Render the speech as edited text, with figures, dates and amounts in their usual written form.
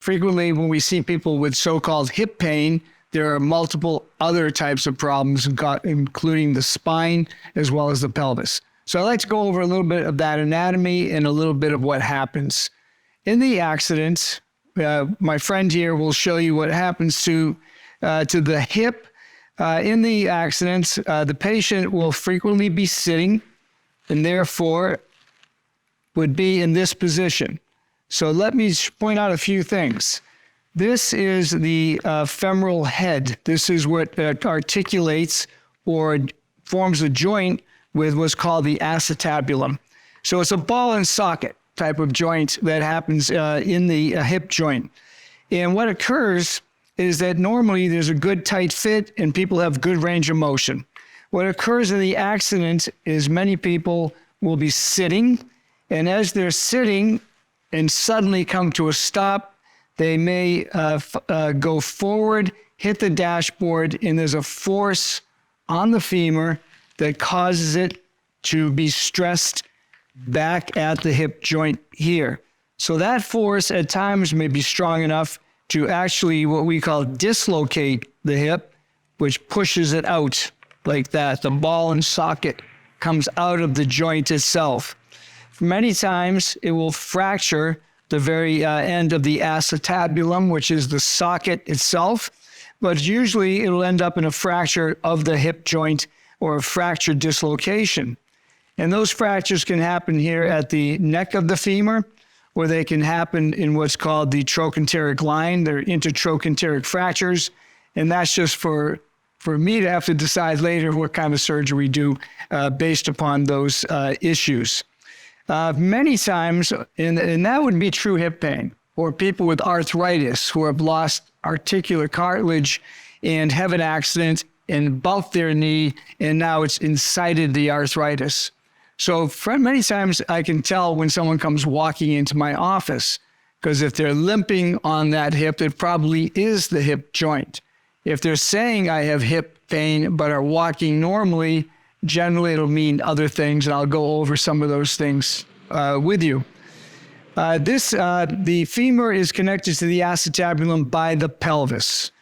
frequently when we see people with so-called hip pain, there are multiple other types of problems, including the spine as well as the pelvis. So I'd like to go over a little bit of that anatomy and a little bit of what happens. In the accident, my friend here will show you what happens to the hip. In the accident, the patient will frequently be sitting and therefore would be in this position. So let me point out a few things. This is the femoral head. This is what articulates or forms a joint with what's called the acetabulum. So it's a ball and socket type of joint that happens in the hip joint. And what occurs is that normally there's a good tight fit and people have good range of motion. What occurs in the accident is many people will be sitting, and as they're sitting and suddenly come to a stop, they may go forward, hit the dashboard, and there's a force on the femur that causes it to be stressed back at the hip joint here. So that force at times may be strong enough to actually what we call dislocate the hip, which pushes it out like that. The ball and socket comes out of the joint itself. Many times it will fracture the very end of the acetabulum, which is the socket itself, but usually it'll end up in a fracture of the hip joint or a fracture dislocation. And those fractures can happen here at the neck of the femur, or they can happen in what's called the trochanteric line. They're intertrochanteric fractures, and that's just for me to have to decide later what kind of surgery we do based upon those issues. Many times, and that would be true hip pain, or people with arthritis who have lost articular cartilage and have an accident and bumped their knee, and now it's incited the arthritis. So many times I can tell when someone comes walking into my office, because if they're limping on that hip, it probably is the hip joint. If they're saying I have hip pain but are walking normally, generally it'll mean other things, and I'll go over some of those things with you. The femur is connected to the acetabulum by the pelvis.